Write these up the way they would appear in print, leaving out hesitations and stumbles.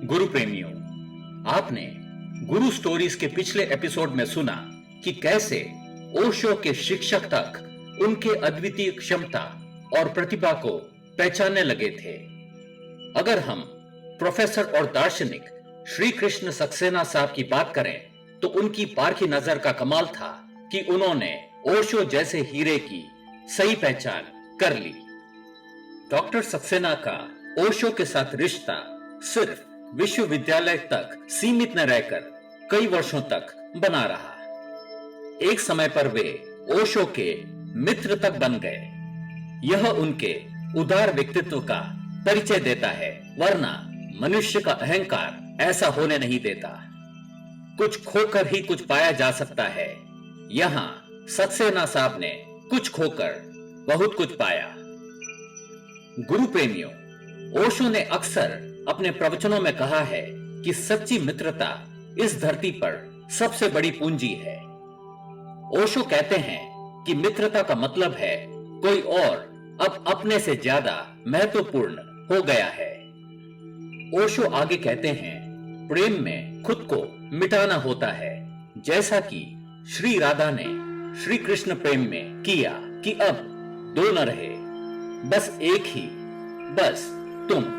गुरु प्रेमियों, आपने गुरु स्टोरीज के पिछले एपिसोड में सुना कि कैसे ओशो के शिक्षक तक उनके अद्वितीय क्षमता और प्रतिभा को पहचानने लगे थे। अगर हम प्रोफेसर और दार्शनिक श्री कृष्ण सक्सेना साहब की बात करें तो उनकी पारखी नजर का कमाल था कि उन्होंने ओशो जैसे हीरे की सही पहचान कर ली। डॉक्टर सक्सेना का ओशो के साथ रिश्ता सिर्फ विश्वविद्यालय तक सीमित न रहकर कई वर्षों तक बना रहा। एक समय पर वे ओशो के मित्र तक बन गए। यह उनके उदार व्यक्तित्व का परिचय देता है, वरना मनुष्य का अहंकार ऐसा होने नहीं देता। कुछ खोकर ही कुछ पाया जा सकता है। यहाँ सक्सेना साहब ने कुछ खोकर बहुत कुछ पाया। गुरु प्रेमियों, ओशो ने अक्सर अपने प्रवचनों में कहा है कि सच्ची मित्रता इस धरती पर सबसे बड़ी पूंजी है। ओशो कहते हैं कि मित्रता का मतलब है कोई और अब अपने से ज्यादा महत्वपूर्ण हो गया है। ओशो आगे कहते हैं, प्रेम में खुद को मिटाना होता है, जैसा कि श्री राधा ने श्री कृष्ण प्रेम में किया कि अब दो न रहे, बस एक ही, बस तुम।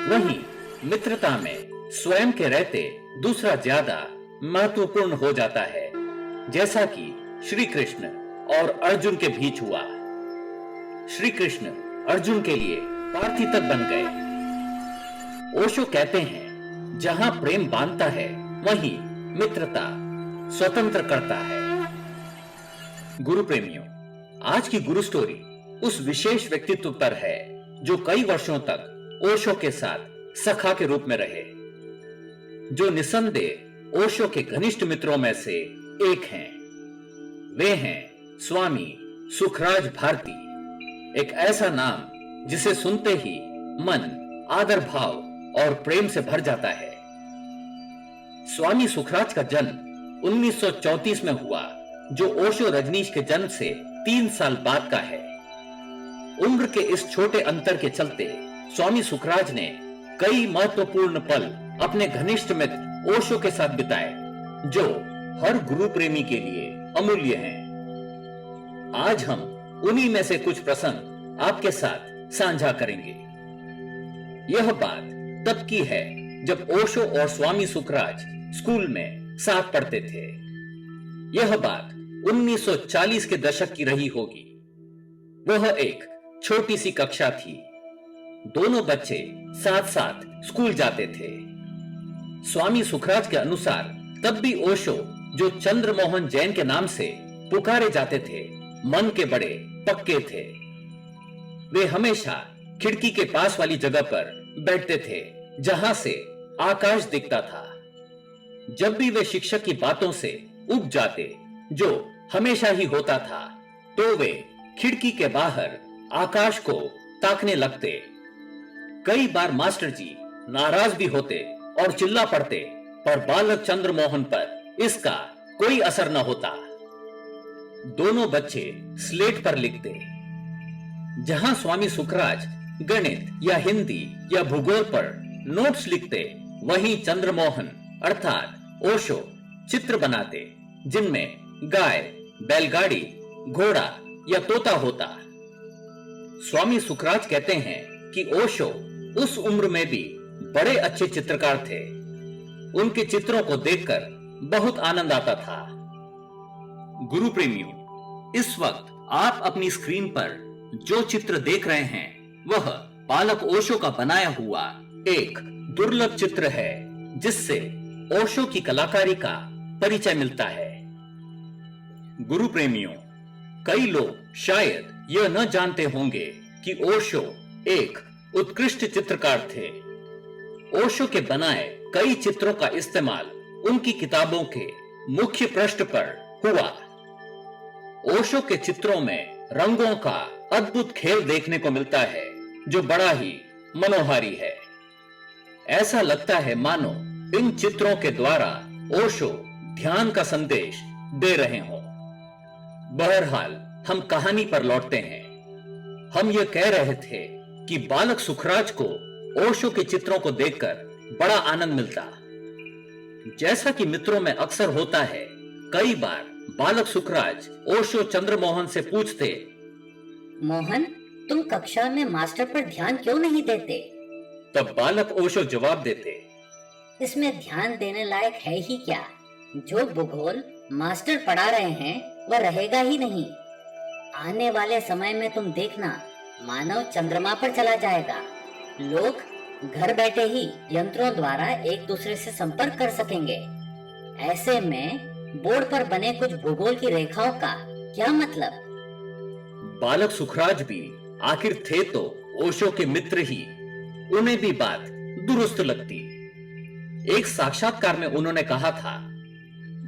वहीं मित्रता में स्वयं के रहते दूसरा ज्यादा महत्वपूर्ण हो जाता है, जैसा कि श्री कृष्ण और अर्जुन के बीच हुआ। श्री कृष्ण अर्जुन के लिए पार्थी तक बन गए। ओशो कहते हैं, जहां प्रेम बांधता है वहीं मित्रता स्वतंत्र करता है। गुरु प्रेमियों, आज की गुरु स्टोरी उस विशेष व्यक्तित्व पर है जो कई वर्षों तक ओशो के साथ सखा के रूप में रहे, जो निसंदेह ओशो के घनिष्ठ मित्रों में से एक हैं। वे हैं स्वामी सुखराज भारती। एक ऐसा नाम जिसे सुनते ही मन आदर भाव और प्रेम से भर जाता है। स्वामी सुखराज का जन्म 1934 में हुआ, जो ओशो रजनीश के जन्म से 3 साल बाद का है। उम्र के इस छोटे अंतर के चलते स्वामी सुखराज ने कई महत्वपूर्ण पल अपने घनिष्ठ मित्र ओशो के साथ बिताए, जो हर गुरु प्रेमी के लिए अमूल्य हैं। आज हम उन्हीं में से कुछ प्रसंग आपके साथ साझा करेंगे। यह बात तब की है जब ओशो और स्वामी सुखराज स्कूल में साथ पढ़ते थे। यह बात 1940 के दशक की रही होगी। वह एक छोटी सी कक्षा थी। दोनों बच्चे साथ साथ स्कूल जाते थे। स्वामी सुखराज के अनुसार तब भी ओशो, जो चंद्रमोहन जैन के नाम से पुकारे जाते थे, मन के बड़े पक्के थे। वे हमेशा खिड़की के पास वाली जगह पर बैठते थे, जहां से आकाश दिखता था। जब भी वे शिक्षक की बातों से उब जाते, जो हमेशा ही होता था, तो वे खिड़की के बाहर आकाश को ताकने लगते। कई बार मास्टर जी नाराज भी होते और चिल्ला पड़ते, पर बालक चंद्रमोहन पर इसका कोई असर न होता। दोनों बच्चे स्लेट पर लिखते। जहां स्वामी सुखराज गणित या हिंदी या भूगोल पर नोट्स लिखते, वहीं चंद्रमोहन अर्थात ओशो चित्र बनाते, जिनमें गाय, बैलगाड़ी, घोड़ा या तोता होता। स्वामी सुखराज कहते हैं कि ओशो उस उम्र में भी बड़े अच्छे चित्रकार थे। उनके चित्रों को देखकर बहुत आनंद आता था। गुरु प्रेमियों, इस वक्त आप अपनी स्क्रीन पर जो चित्र देख रहे हैं, वह बालक ओशो का बनाया हुआ एक दुर्लभ चित्र है, जिससे ओशो की कलाकारी का परिचय मिलता है। गुरु प्रेमियों, कई लोग शायद यह न जानते होंगे कि ओशो एक उत्कृष्ट चित्रकार थे। ओशो के बनाए कई चित्रों का इस्तेमाल उनकी किताबों के मुख्य पृष्ठ पर हुआ। ओशो के चित्रों में रंगों का अद्भुत खेल देखने को मिलता है, जो बड़ा ही मनोहारी है। ऐसा लगता है मानो इन चित्रों के द्वारा ओशो ध्यान का संदेश दे रहे हों। बहरहाल, हम कहानी पर लौटते हैं। हम यह कह रहे थे कि बालक सुखराज को ओशो के चित्रों को देखकर बड़ा आनंद मिलता। जैसा कि मित्रों में अक्सर होता है, कई बार बालक सुखराज ओशो चंद्रमोहन से पूछते, मोहन, तुम कक्षा में मास्टर पर ध्यान क्यों नहीं देते? तब बालक ओशो जवाब देते, इसमें ध्यान देने लायक है ही क्या? जो भूगोल मास्टर पढ़ा रहे हैं वह रहेगा ही नहीं। आने वाले समय में तुम देखना, मानव चंद्रमा पर चला जाएगा। लोग घर बैठे ही यंत्रों द्वारा एक दूसरे से संपर्क कर सकेंगे। ऐसे में बोर्ड पर बने कुछ भूगोल की रेखाओं का क्या मतलब? बालक सुखराज भी आखिर थे तो ओशो के मित्र ही, उन्हें भी बात दुरुस्त लगती। एक साक्षात्कार में उन्होंने कहा था,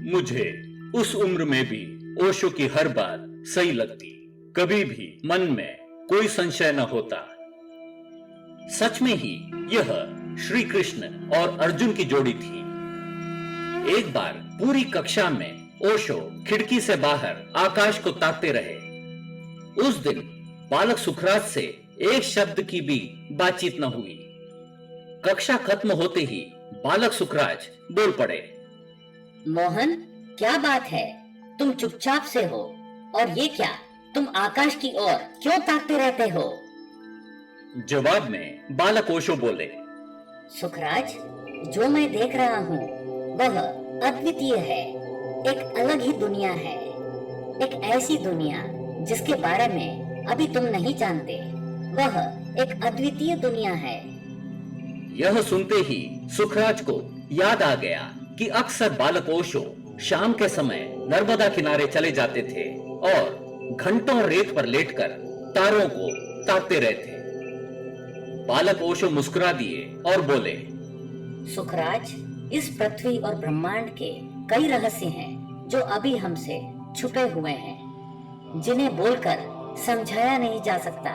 मुझे उस उम्र में भी ओशो की हर बात सही लगती, कभी भी मन में कोई संशय न होता। सच में ही यह श्री कृष्ण और अर्जुन की जोड़ी थी। एक बार पूरी कक्षा में ओशो खिड़की से बाहर आकाश को ताकते रहे। उस दिन बालक सुखराज से एक शब्द की भी बातचीत न हुई। कक्षा खत्म होते ही बालक सुखराज बोल पड़े, मोहन, क्या बात है? तुम चुपचाप से हो, और ये क्या, तुम आकाश की ओर क्यों ताकते रहते हो? जवाब में बालक ओशो बोले, सुखराज, जो मैं देख रहा हूँ वह अद्वितीय है। एक अलग ही दुनिया है, एक ऐसी दुनिया जिसके बारे में अभी तुम नहीं जानते। वह एक अद्वितीय दुनिया है। यह सुनते ही सुखराज को याद आ गया कि अक्सर बालक ओशो शाम के समय नर्मदा किनारे चले जाते थे और घंटों रेत पर लेटकर तारों को ताकते रहते। बालक ओशो मुस्कुरा दिए और बोले, सुखराज, इस पृथ्वी और ब्रह्मांड के कई रहस्य हैं जो अभी हमसे छुपे हुए हैं, जिन्हें बोलकर समझाया नहीं जा सकता।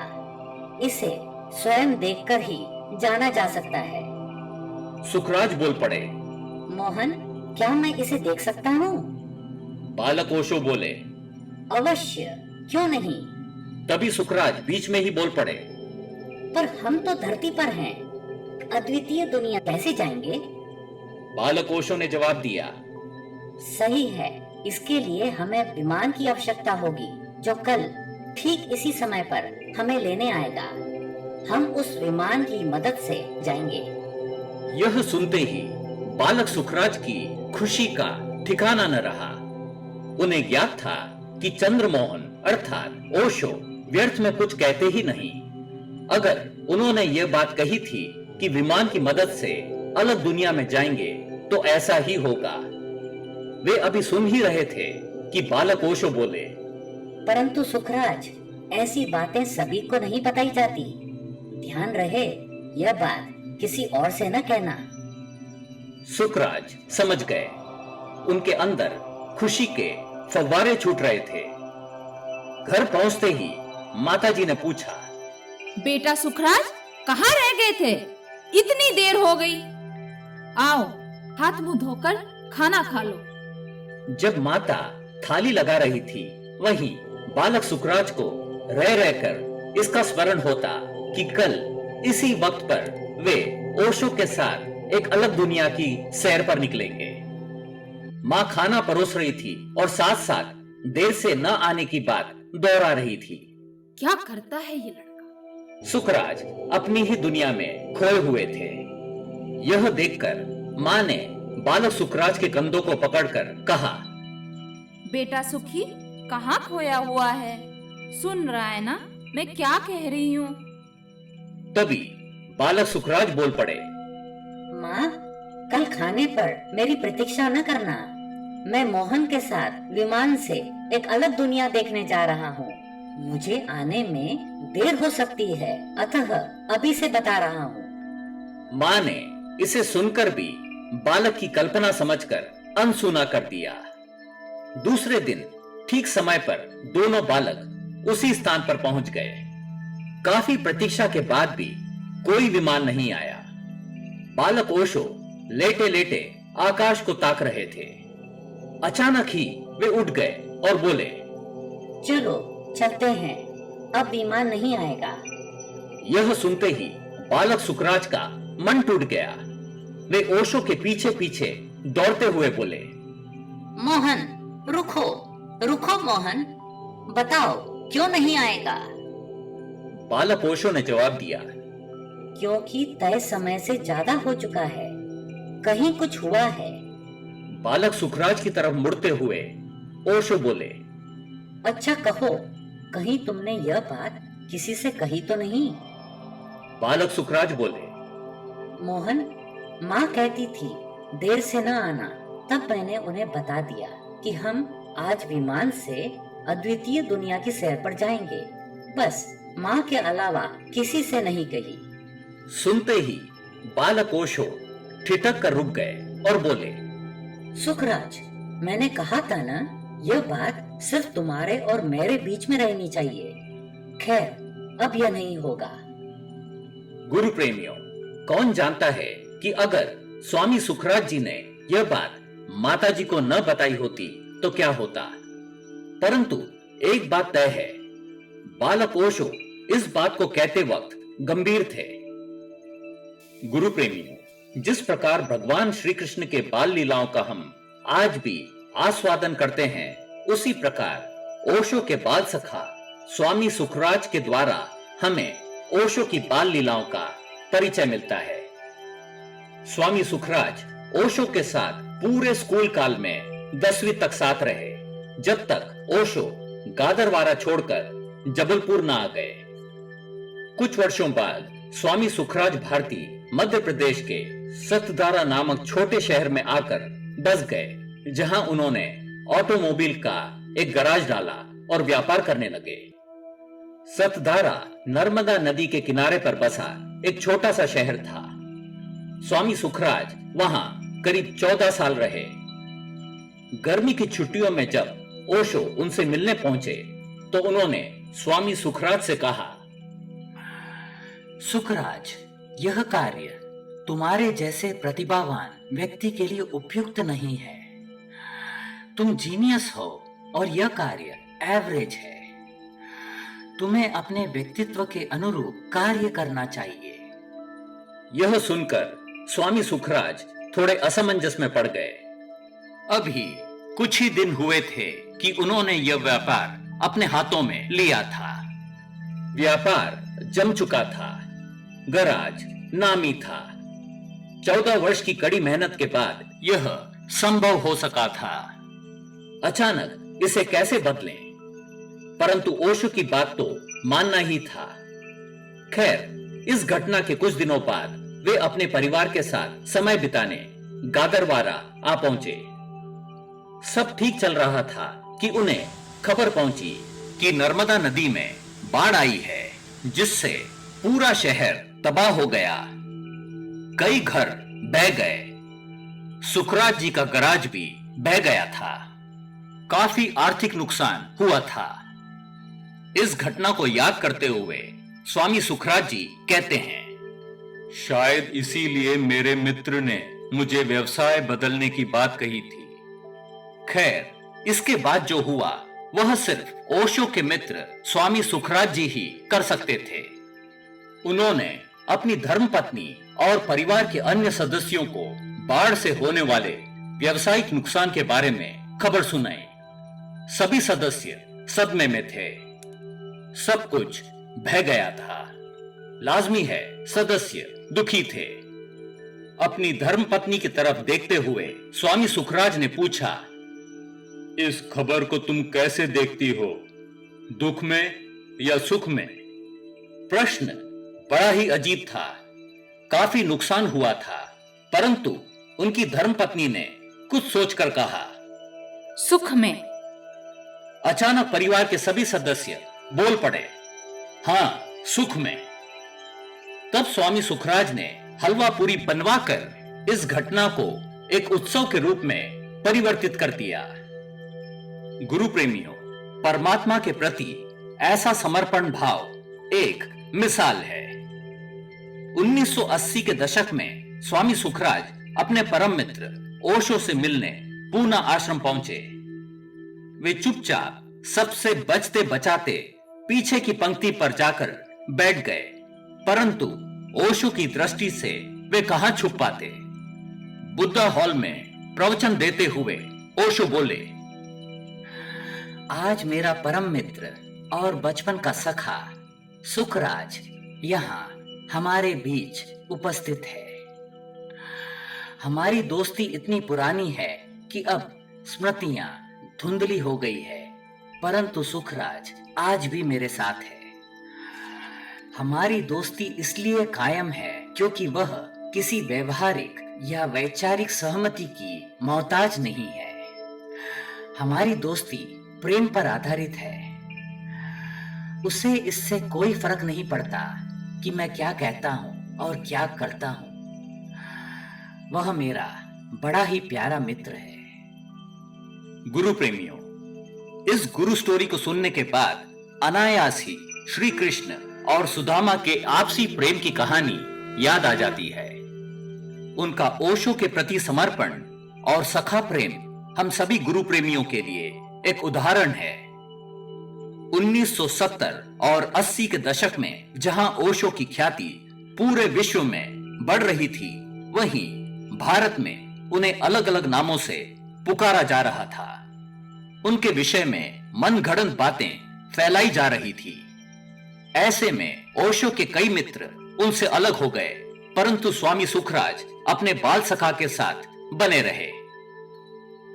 इसे स्वयं देखकर ही जाना जा सकता है। सुखराज बोल पड़े, मोहन, क्या मैं इसे देख सकता हूँ? बालक ओशो बोले, अवश्य, क्यों नहीं? तभी सुखराज बीच में ही बोल पड़े, पर हम तो धरती पर हैं, अद्वितीय दुनिया कैसे जाएंगे? बालक ओशो ने जवाब दिया, सही है, इसके लिए हमें विमान की आवश्यकता होगी जो कल ठीक इसी समय पर हमें लेने आएगा। हम उस विमान की मदद से जाएंगे। यह सुनते ही बालक सुखराज की खुशी का ठिकाना न रहा। उन्हें ज्ञात था कि चंद्रमोहन अर्थात ओशो व्यर्थ में कुछ कहते ही नहीं। अगर उन्होंने ये बात कही थी कि विमान की मदद से अलग दुनिया में जाएंगे तो ऐसा ही होगा। वे अभी सुन ही रहे थे कि बालक ओशो बोले, परंतु सुखराज, ऐसी बातें सभी को नहीं बताई जाती। ध्यान रहे, यह बात किसी और से न कहना। सुखराज समझ गए। उनके अंदर खुशी के फव्वारे छूट रहे थे। घर पहुंचते ही माताजी ने पूछा, बेटा सुखराज, कहाँ रह गए थे? इतनी देर हो गई। आओ, हाथ मुंह धोकर खाना खा लो। जब माता थाली लगा रही थी, वहीं बालक सुखराज को रह रहकर इसका स्मरण होता कि कल इसी वक्त पर वे ओशो के साथ एक अलग दुनिया की सैर पर निकलेंगे। माँ खाना परोस रही थी और साथ साथ देर से न आने की बात दोहरा रही थी। क्या करता है ये लड़का? सुखराज अपनी ही दुनिया में खोए हुए थे। यह देखकर माँ ने बालक सुखराज के कंधों को पकड़कर कहा, बेटा सुखी, कहाँ खोया हुआ है? सुन रहा है ना मैं क्या कह रही हूँ? तभी बालक सुखराज बोल पड़े, माँ, कल खाने पर मेरी प्रतीक्षा न करना। मैं मोहन के साथ विमान से एक अलग दुनिया देखने जा रहा हूँ। मुझे आने में देर हो सकती है, अतः अभी से बता रहा हूँ। माँ ने इसे सुनकर भी बालक की कल्पना समझकर अनसुना कर दिया। दूसरे दिन ठीक समय पर दोनों बालक उसी स्थान पर पहुंच गए। काफी प्रतीक्षा के बाद भी कोई विमान नहीं आया। बालक ओशो लेटे लेटे आकाश को ताक रहे थे। अचानक ही वे उठ गए और बोले, चलो चलते हैं, अब विमान नहीं आएगा। यह सुनते ही बालक सुखराज का मन टूट गया। वे ओशो के पीछे पीछे दौड़ते हुए बोले, मोहन, रुको रुको मोहन, बताओ क्यों नहीं आएगा? बालक ओशो ने जवाब दिया, क्योंकि तय समय से ज्यादा हो चुका है, कहीं कुछ हुआ है। बालक सुखराज की तरफ मुड़ते हुए ओशो बोले, अच्छा कहो, कहीं तुमने यह बात किसी से कही तो नहीं? बालक सुखराज बोले, मोहन, माँ कहती थी देर से न आना, तब मैंने उन्हें बता दिया कि हम आज विमान से अद्वितीय दुनिया की सैर पर जाएंगे। बस माँ के अलावा किसी से नहीं कही। सुनते ही बालक ओशो ठिठक कर रुक गए और बोले, सुखराज, मैंने कहा था ना, यह बात सिर्फ तुम्हारे और मेरे बीच में रहनी चाहिए। खैर, अब यह नहीं होगा। गुरु प्रेमियों, कौन जानता है कि अगर स्वामी सुखराज जी ने यह बात माता जी को न बताई होती तो क्या होता। परंतु एक बात तय है, बालक ओशो इस बात को कहते वक्त गंभीर थे। गुरु प्रेमियों, जिस प्रकार भगवान श्री कृष्ण के बाल लीलाओं का हम आज भी आस्वादन करते हैं, उसी प्रकार ओशो के बाल सखा स्वामी सुखराज के द्वारा हमें ओशो की बाल लीलाओं का परिचय मिलता है। स्वामी सुखराज ओशो के साथ पूरे स्कूल काल में 10वीं तक साथ रहे, जब तक ओशो गादरवारा छोड़कर जबलपुर न आ गए। कुछ वर्षों बाद स्वामी सुखराज भारती मध्य प्रदेश के सतधारा नामक छोटे शहर में आकर बस गए, जहां उन्होंने ऑटोमोबाइल का एक गराज डाला और व्यापार करने लगे। सतधारा नर्मदा नदी के किनारे पर बसा एक छोटा सा शहर था। स्वामी सुखराज वहां करीब 14 साल रहे। गर्मी की छुट्टियों में जब ओशो उनसे मिलने पहुंचे तो उन्होंने स्वामी सुखराज से कहा, सुखराज, यह कार्य तुम्हारे जैसे प्रतिभावान व्यक्ति के लिए उपयुक्त नहीं है। तुम जीनियस हो और यह कार्य एवरेज है। तुम्हें अपने व्यक्तित्व के अनुरूप कार्य करना चाहिए। यह सुनकर स्वामी सुखराज थोड़े असमंजस में पड़ गए। अभी कुछ ही दिन हुए थे कि उन्होंने यह व्यापार अपने हाथों में लिया था। व्यापार जम चुका था, गराज नामी था। 14 वर्ष की कड़ी मेहनत के बाद यह संभव हो सका था। अचानक इसे कैसे बदलें? परंतु ओशो की बात तो मानना ही था। खैर, इस घटना के कुछ दिनों बाद वे अपने परिवार के साथ समय बिताने गादरवारा आ पहुंचे। सब ठीक चल रहा था कि उन्हें खबर पहुंची कि नर्मदा नदी में बाढ़ आई है, जिससे पूरा शहर तबाह हो गया। कई घर बह गए। सुखराज जी का गराज भी बह गया था। काफी आर्थिक नुकसान हुआ था। इस घटना को याद करते हुए स्वामी सुखराज जी कहते हैं, शायद इसीलिए मेरे मित्र ने मुझे व्यवसाय बदलने की बात कही थी। खैर, इसके बाद जो हुआ वह सिर्फ ओशो के मित्र स्वामी सुखराज जी ही कर सकते थे। उन्होंने अपनी धर्मपत्नी और परिवार के अन्य सदस्यों को बाढ़ से होने वाले व्यावसायिक नुकसान के बारे में खबर सुनाई। सभी सदस्य सदमे में थे। सब कुछ बह गया था। लाजमी है, सदस्य दुखी थे। अपनी धर्मपत्नी की तरफ देखते हुए स्वामी सुखराज ने पूछा, इस खबर को तुम कैसे देखती हो, दुख में या सुख में? प्रश्न बड़ा ही अजीब था। काफी नुकसान हुआ था, परंतु उनकी धर्मपत्नी ने कुछ सोचकर कहा, सुख में। अचानक परिवार के सभी सदस्य बोल पड़े, हाँ, सुख में। तब स्वामी सुखराज ने हलवा पूरी बनवाकर इस घटना को एक उत्सव के रूप में परिवर्तित कर दिया। गुरु प्रेमियों, परमात्मा के प्रति ऐसा समर्पण भाव एक मिसाल है। 1980 के दशक में स्वामी सुखराज अपने परम मित्र ओशो से मिलने पूना आश्रम पहुंचे। वे चुपचाप सबसे बचते बचाते पीछे की पंक्ति पर जाकर बैठ गए, परंतु ओशो की दृष्टि से वे कहां छुप पाते। बुद्धा हॉल में प्रवचन देते हुए ओशो बोले, आज मेरा परम मित्र और बचपन का सखा सुखराज यहाँ हमारे बीच उपस्थित है। हमारी दोस्ती इतनी पुरानी है कि अब स्मृतियां धुंधली हो गई है, परंतु सुखराज आज भी मेरे साथ है। हमारी दोस्ती इसलिए कायम है क्योंकि वह किसी व्यवहारिक या वैचारिक सहमति की मोहताज नहीं है। हमारी दोस्ती प्रेम पर आधारित है। उसे इससे कोई फर्क नहीं पड़ता कि मैं क्या कहता हूं और क्या करता हूं। वह मेरा बड़ा ही प्यारा मित्र है। गुरु प्रेमियों, इस गुरु स्टोरी को सुनने के बाद अनायास ही श्री कृष्ण और सुदामा के आपसी प्रेम की कहानी याद आ जाती है। उनका ओशो के प्रति समर्पण और सखा प्रेम हम सभी गुरु प्रेमियों के लिए एक उदाहरण है। 1970 और 80 के दशक में जहां ओशो की ख्याति पूरे विश्व में बढ़ रही थी, वहीं भारत में उन्हें अलग अलग नामों से पुकारा जा रहा था। उनके विषय में मनगढ़ंत बातें फैलाई जा रही थी। ऐसे में ओशो के कई मित्र उनसे अलग हो गए, परंतु स्वामी सुखराज अपने बाल सखा के साथ बने रहे।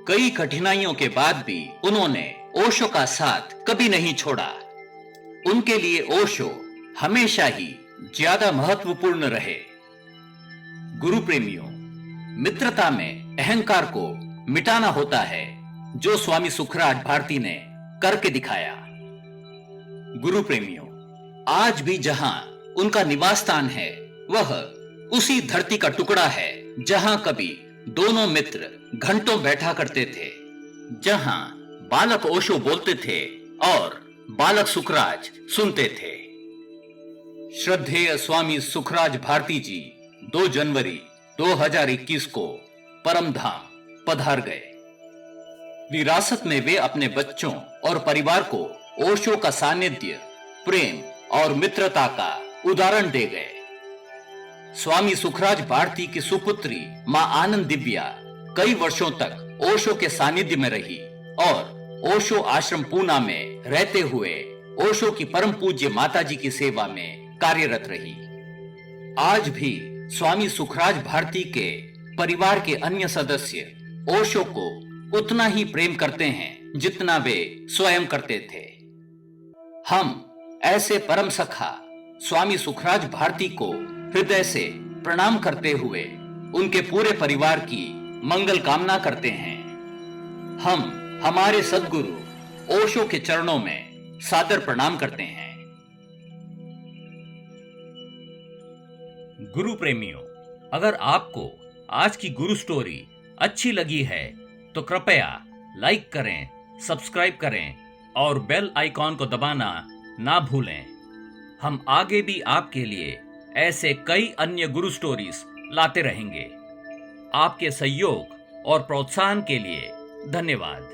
कई कठिनाइयों के बाद भी उन्होंने ओशो का साथ कभी नहीं छोड़ा। उनके लिए ओशो हमेशा ही ज्यादा महत्वपूर्ण रहे। गुरु प्रेमियों, मित्रता में अहंकार को मिटाना होता है, जो स्वामी सुखराज भारती ने करके दिखाया। गुरु प्रेमियों, आज भी जहां उनका निवास स्थान है, वह उसी धरती का टुकड़ा है जहां कभी दोनों मित्र घंटों बैठा करते थे, जहां बालक ओशो बोलते थे और बालक सुखराज सुनते थे। श्रद्धेय स्वामी सुखराज भारती जी 2 जनवरी 2021 को परमधाम पधार गए। विरासत में वे अपने बच्चों और परिवार को ओशो का सानिध्य, प्रेम और मित्रता का उदाहरण दे गए। स्वामी सुखराज भारती की सुपुत्री मां आनंद दिव्या कई वर्षों तक ओशो के सानिध्य में रही और ओशो आश्रम पूना में रहते हुए ओशो की परम पूज्य माताजी की सेवा में कार्यरत रही। आज भी स्वामी सुखराज भारती के परिवार के अन्य सदस्य ओशो को उतना ही प्रेम करते हैं जितना वे स्वयं करते थे। हम ऐसे परम सखा स्वामी सुखराज भारती को हृदय से प्रणाम करते हुए उनके पूरे परिवार की मंगल कामना करते हैं। हम हमारे सद्गुरु ओशो के चरणों में सादर प्रणाम करते हैं। गुरु प्रेमियों, अगर आपको आज की गुरु स्टोरी अच्छी लगी है तो कृपया लाइक करें, सब्सक्राइब करें और बेल आइकॉन को दबाना ना भूलें। हम आगे भी आपके लिए ऐसे कई अन्य गुरु स्टोरीज लाते रहेंगे। आपके सहयोग और प्रोत्साहन के लिए धन्यवाद।